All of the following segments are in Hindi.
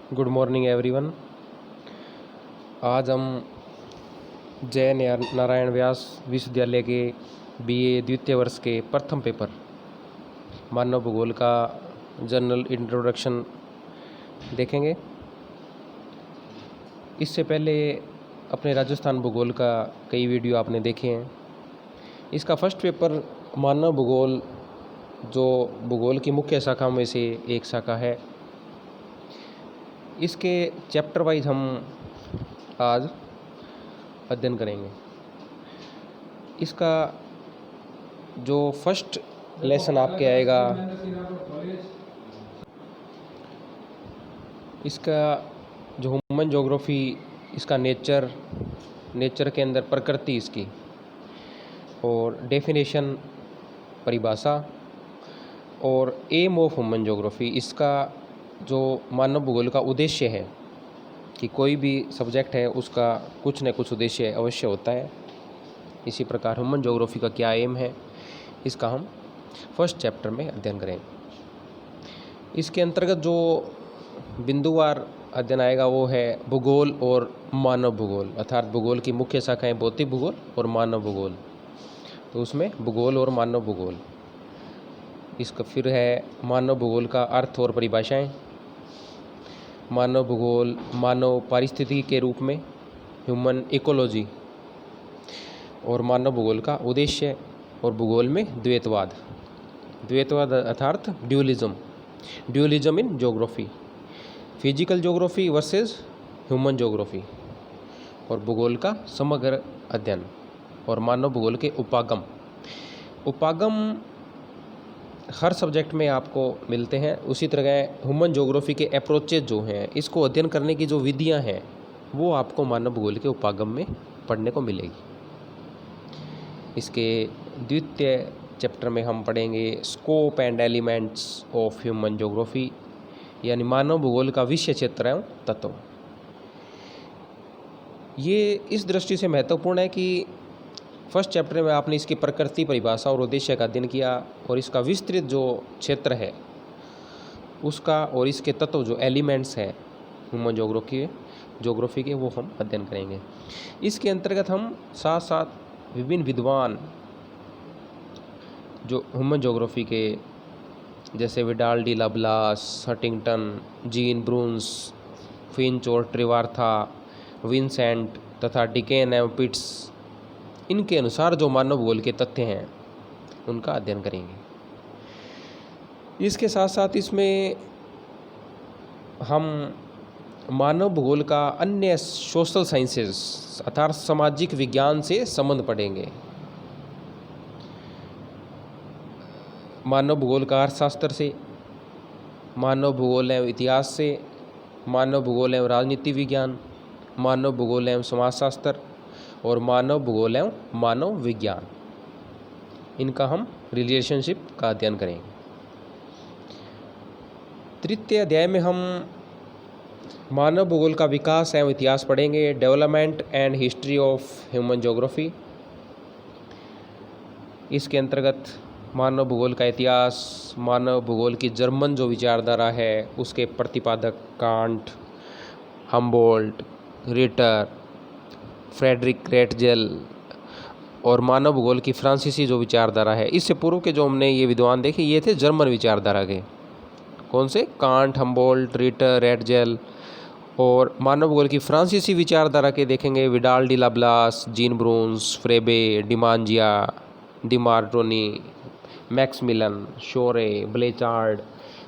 Good morning everyone. आज हम जय नारायण व्यास विश्वविद्यालय के बीए द्वितीय वर्ष के प्रथम पेपर मानव भूगोल का जनरल इंट्रोडक्शन देखेंगे। इससे पहले अपने राजस्थान भूगोल का कई वीडियो आपने देखे हैं। इसका फर्स्ट पेपर मानव भूगोल जो भूगोल की मुख्य शाखाओं में से एक शाखा है, इसके चैप्टर वाइज हम आज अध्ययन करेंगे। इसका जो फर्स्ट लेसन आपके आएगा, इसका जो ह्यूमन ज्योग्राफी, इसका नेचर के अंदर प्रकृति इसकी, और डेफिनेशन परिभाषा, और एम ऑफ ह्यूमन ज्योग्राफी, इसका जो मानव भूगोल का उद्देश्य है कि कोई भी सब्जेक्ट है उसका कुछ न कुछ उद्देश्य अवश्य होता है। इसी प्रकार ह्यूमन ज्योग्राफी का क्या एम है, इसका हम फर्स्ट चैप्टर में अध्ययन करें। इसके अंतर्गत जो बिंदुवार अध्ययन आएगा वो है भूगोल और मानव भूगोल, अर्थात भूगोल की मुख्य शाखाएं भौतिक भूगोल और मानव भूगोल। तो उसमें भूगोल और मानव भूगोल। इसका फिर है मानव भूगोल का अर्थ और परिभाषाएं, मानव भूगोल मानव पारिस्थितिकी के रूप में, ह्यूमन इकोलॉजी, और मानव भूगोल का उद्देश्य, और भूगोल में द्वैतवाद अर्थात dualism in geography, physical geography versus human geography, और भूगोल का समग्र अध्ययन, और मानव भूगोल के उपागम हर सब्जेक्ट में आपको मिलते हैं। उसी तरह ह्यूमन ज्योग्राफी के अप्रोचेज जो हैं, इसको अध्ययन करने की जो विधियां हैं, वो आपको मानव भूगोल के उपागम में पढ़ने को मिलेगी। इसके द्वितीय चैप्टर में हम पढ़ेंगे scope and elements of human geography, यानी मानव भूगोल का विषय क्षेत्र एवं तत्व। ये इस दृष्टि से महत्वपूर्ण है कि फर्स्ट चैप्टर में आपने इसकी प्रकृति, परिभाषा और उद्देश्य का अध्ययन किया, और इसका विस्तृत जो क्षेत्र है उसका, और इसके तत्व जो एलिमेंट्स हैं ह्यूमन ज्योग्राफी के, वो हम अध्ययन करेंगे। इसके अंतर्गत हम साथ साथ विभिन्न विद्वान जो ह्यूमन ज्योग्राफी के, जैसे Vidal de la Blache, Huntington, Jean Brunhes, Finch और ट्रिवार्था, विंसेंट तथा डिकेन एवं पिट्स, इनके अनुसार जो मानव भूगोल के तथ्य हैं उनका अध्ययन करेंगे। इसके साथ साथ इसमें हम मानव भूगोल का अन्य सोशल साइंसेस अर्थात सामाजिक विज्ञान से संबंध पढ़ेंगे। मानव भूगोल का अर्थशास्त्र से, मानव भूगोल एवं इतिहास से, मानव भूगोल एवं राजनीति विज्ञान, मानव भूगोल एवं समाजशास्त्र, और मानव भूगोल एवं मानव विज्ञान, इनका हम रिलेशनशिप का अध्ययन करेंगे। तृतीय अध्याय में हम मानव भूगोल का विकास एवं इतिहास पढ़ेंगे, development and history of human geography. इसके अंतर्गत मानव भूगोल का इतिहास, मानव भूगोल की जर्मन जो विचारधारा है उसके प्रतिपादक Kant, Humboldt, Ritter, Friedrich Ratzel, और मानव भूगोल की फ्रांसीसी जो विचारधारा है। इससे पूर्व के जो हमने ये विद्वान देखे, ये थे जर्मन विचारधारा के। कौन से? Kant, Humboldt, Ritter, Ratzel. और मानव भूगोल की फ्रांसीसी विचारधारा के देखेंगे Vidal de la Blache, Jean Brunhes, Febvre, Demangeon, de Martonne, Maximilien, Sorre, Blanchard,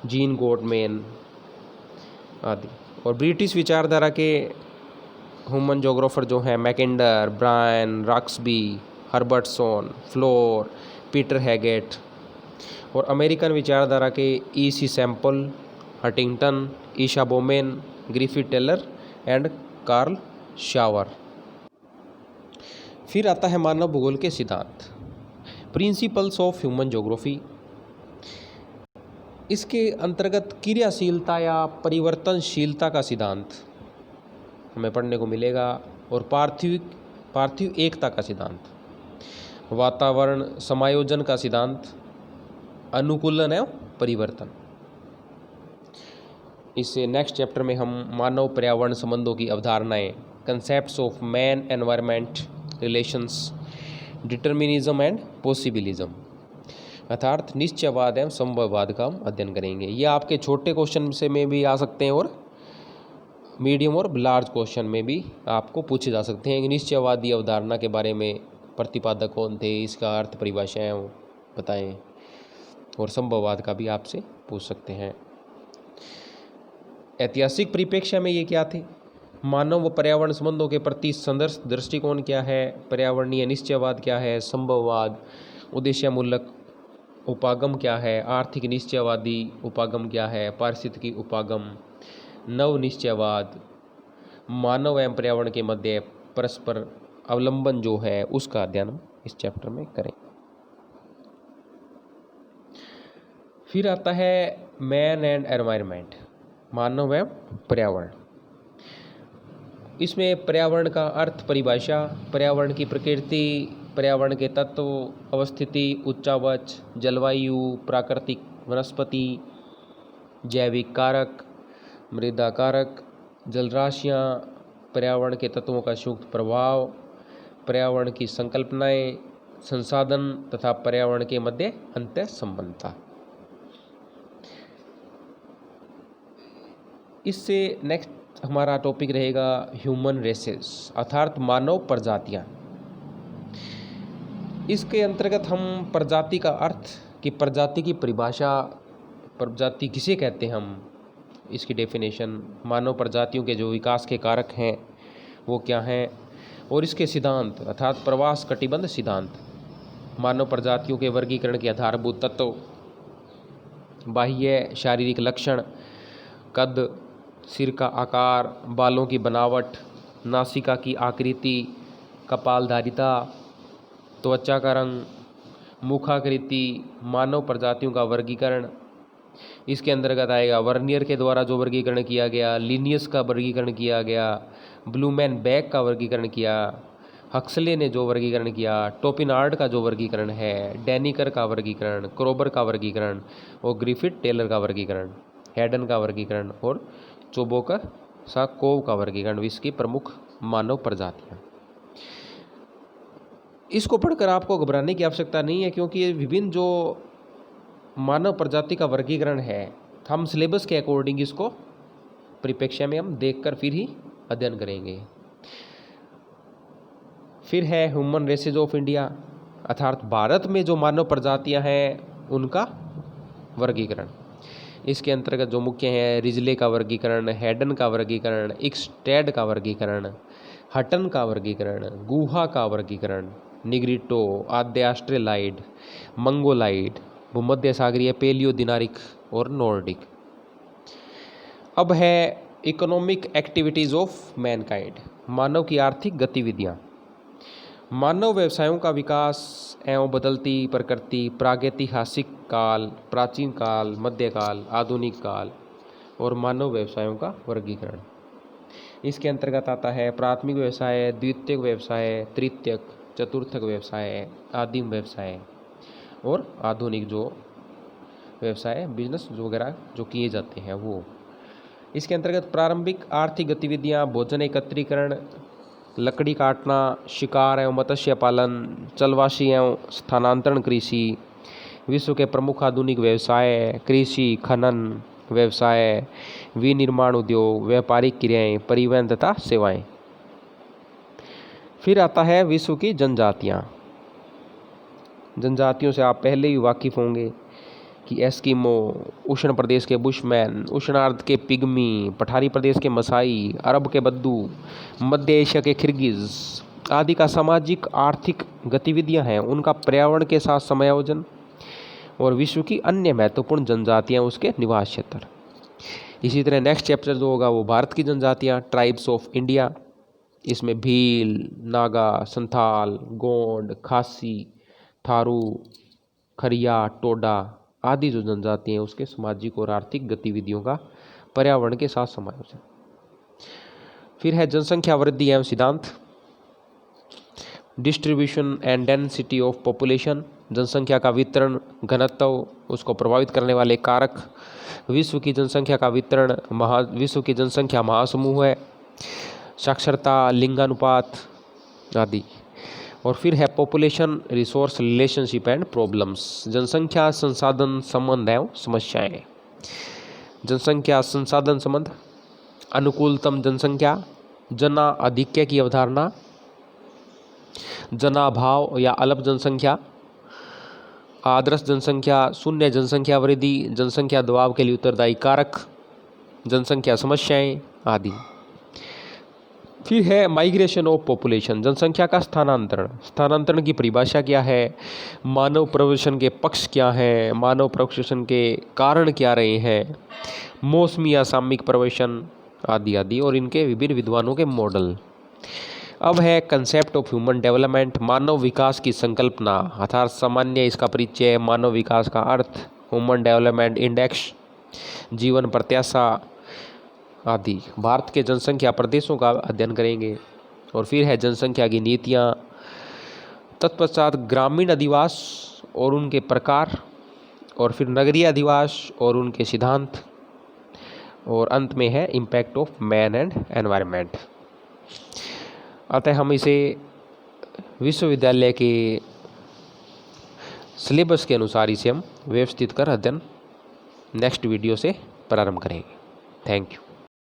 Jean Gottmann आदि। और ब्रिटिश विचारधारा के ह्यूमन ज्योग्राफर जो हैं Mackinder, Bryan, Roxby, Herbertson, Fleure, Peter Haggett. और अमेरिकन विचारधारा के E.C. Semple, Huntington, Isaiah Bowman, Griffith Taylor and Carl Sauer. फिर आता है मानव भूगोल के सिद्धांत, प्रिंसिपल्स ऑफ ह्यूमन ज्योग्राफी। इसके अंतर्गत क्रियाशीलता या परिवर्तनशीलता का सिद्धांत हमें पढ़ने को मिलेगा, और पार्थिव एकता का सिद्धांत, वातावरण समायोजन का सिद्धांत, अनुकूलन एवं परिवर्तन। इससे नेक्स्ट चैप्टर में हम मानव पर्यावरण संबंधों की अवधारणाएं, concepts of man environment relations, determinism and possibilism अर्थात निश्चयवाद एवं संभववाद का हम अध्ययन करेंगे। ये आपके छोटे क्वेश्चन से में भी आ सकते हैं और मीडियम और लार्ज क्वेश्चन में भी आपको पूछे जा सकते हैं। निश्चयवादी अवधारणा के बारे में प्रतिपादक कौन थे, इसका अर्थ परिभाषाएं बताएं, और संभववाद का भी आपसे पूछ सकते हैं। ऐतिहासिक परिप्रेक्ष्य में ये क्या थे, मानव व पर्यावरण संबंधों के प्रति संदर्श दृष्टिकोण क्या है, पर्यावरणीय निश्चयवाद क्या है, संभववाद उद्देश्यमूलक उपागम क्या है, आर्थिक निश्चयवादी उपागम क्या है, पारिस्थितिकी उपागम, नव निश्चयवाद, मानव एवं पर्यावरण के मध्य परस्पर अवलंबन जो है उसका अध्ययन हम इस चैप्टर में करें। फिर आता है मैन एंड एनवायरनमेंट, मानव एवं पर्यावरण। इसमें पर्यावरण का अर्थ परिभाषा, पर्यावरण की प्रकृति, पर्यावरण के तत्व, अवस्थिति, उच्चावच, जलवायु, प्राकृतिक वनस्पति, जैविक कारक, मृदा कारक, जलराशियाँ, पर्यावरण के तत्वों का संयुक्त प्रभाव, पर्यावरण की संकल्पनाएं, संसाधन तथा पर्यावरण के मध्य अंतः संबंधता। इससे नेक्स्ट हमारा टॉपिक रहेगा ह्यूमन रेसेस अर्थात मानव प्रजातियां। इसके अंतर्गत हम प्रजाति का अर्थ कि प्रजाति की परिभाषा, प्रजाति किसे कहते हैं हम, इसकी डेफिनेशन, मानव प्रजातियों के जो विकास के कारक हैं वो क्या हैं, और इसके सिद्धांत अर्थात प्रवास कटिबंध सिद्धांत, मानव प्रजातियों के वर्गीकरण के आधारभूत तत्व, बाह्य शारीरिक लक्षण, कद, सिर का आकार, बालों की बनावट, नासिका की आकृति, कपालधारिता, त्वचा का रंग, मुखाकृति, मानव प्रजातियों का वर्गीकरण। इसके अंतर्गत आएगा वर्नियर के द्वारा जो वर्गीकरण किया गया, लिनियस का वर्गीकरण किया गया, ब्लूमैन बैक का वर्गीकरण किया, हक्सले ने जो वर्गीकरण किया, टोपिनार्ड का जो वर्गीकरण है, डेनिकर का वर्गीकरण, क्रोबर का वर्गीकरण, और ग्रिफिथ टेलर का वर्गीकरण, हैडन का वर्गीकरण, और चोबोकर साकोव का वर्गीकरण, विश्व की प्रमुख मानव प्रजातियां। इसको पढ़कर आपको घबराने की आवश्यकता नहीं है, क्योंकि ये विभिन्न जो मानव प्रजाति का वर्गीकरण है हम सिलेबस के अकॉर्डिंग इसको परिप्रेक्ष्य में हम देखकर फिर ही अध्ययन करेंगे। फिर है ह्यूमन रेसेज ऑफ इंडिया अर्थात भारत में जो मानव प्रजातियां हैं उनका वर्गीकरण। इसके अंतर्गत जो मुख्य हैं रिजले का वर्गीकरण, हैडन का वर्गीकरण, इक्स्टेड का वर्गीकरण, हटन का वर्गीकरण, गुहा का वर्गीकरण, निग्रिटो, आद्य ऑस्ट्रेलाइड, मंगोलाइड, भूमध्य सागरीय, पेलियोदिनारिक और नॉर्डिक। अब है इकोनॉमिक एक्टिविटीज ऑफ मैनकाइंड, मानव की आर्थिक गतिविधियां। मानव व्यवसायों का विकास एवं बदलती प्रकृति, प्रागैतिहासिक काल, प्राचीन काल, मध्यकाल, आधुनिक काल, और मानव व्यवसायों का वर्गीकरण। इसके अंतर्गत आता है प्राथमिक व्यवसाय, द्वितीयक व्यवसाय, तृतीयक, चतुर्थक व्यवसाय, आदिम व्यवसाय, और आधुनिक जो व्यवसाय बिजनेस वगैरह जो किए जाते हैं वो। इसके अंतर्गत प्रारंभिक आर्थिक गतिविधियां, भोजन एकत्रीकरण, लकड़ी काटना, शिकार एवं मत्स्य पालन, चलवासी एवं स्थानांतरण कृषि, विश्व के प्रमुख आधुनिक व्यवसाय, कृषि, खनन व्यवसाय, विनिर्माण उद्योग, व्यापारिक क्रियाएं, परिवहन तथा सेवाएं। फिर आता है विश्व की जनजातियां। जनजातियों से आप पहले ही वाकिफ होंगे कि एस्किमो, उष्ण प्रदेश के बुशमैन, उष्णार्ध के पिग्मी, पठारी प्रदेश के मसाई, अरब के बद्दू, मध्य एशिया के किर्गिज आदि का सामाजिक आर्थिक गतिविधियां हैं उनका पर्यावरण के साथ समायोजन, और विश्व की अन्य महत्वपूर्ण जनजातियां उसके निवास क्षेत्र। इसी तरह नेक्स्ट चैप्टर जो होगा वो भारत की जनजातियां, ट्राइब्स ऑफ इंडिया। इसमें भील, नागा, संथाल, गोंड, खासी, थारू, खरिया, टोडा आदि जो जनजाति हैं उसके सामाजिक और आर्थिक गतिविधियों का पर्यावरण के साथ समायोजन। फिर है जनसंख्या वृद्धि एवं सिद्धांत। Distribution and density of population, जनसंख्या का वितरण, घनत्व, उसको प्रभावित करने वाले कारक, विश्व की जनसंख्या का वितरण, विश्व की जनसंख्या महासमूह है, साक्षरता, लिंगानुपात आदि। और फिर है population resource relationship and problems, जनसंख्या संसाधन संबंध एवं समस्याएं। जनसंख्या संसाधन संबंध, अनुकूलतम जनसंख्या, जनाधिक्य की अवधारणा, जनाभाव या अल्प जनसंख्या, आदर्श जनसंख्या, शून्य जनसंख्या वृद्धि, जनसंख्या दबाव के लिए उत्तरदायी कारक, जनसंख्या समस्याएं आदि। फिर है माइग्रेशन ऑफ पॉपुलेशन, जनसंख्या का स्थानांतरण। स्थानांतरण की परिभाषा क्या है, मानव प्रवेशन के पक्ष क्या हैं, मानव प्रवेशन के कारण क्या रहे हैं, मौसमी या सामयिक प्रवेशन आदि आदि, और इनके विभिन्न विद्वानों के मॉडल। अब है कंसेप्ट ऑफ ह्यूमन डेवलपमेंट, मानव विकास की संकल्पना अर्थात सामान्य इसका परिचय, मानव विकास का अर्थ, ह्यूमन डेवलपमेंट इंडेक्स, जीवन प्रत्याशा आदि। भारत के जनसंख्या प्रदेशों का अध्ययन करेंगे। और फिर है जनसंख्या की नीतियाँ, तत्पश्चात ग्रामीण अधिवास और उनके प्रकार, और फिर नगरीय अधिवास और उनके सिद्धांत, और अंत में है impact of man and environment. अतः हम इसे विश्वविद्यालय के सिलेबस के अनुसार इसे हम व्यवस्थित कर अध्ययन नेक्स्ट वीडियो से प्रारंभ करेंगे। Thank you.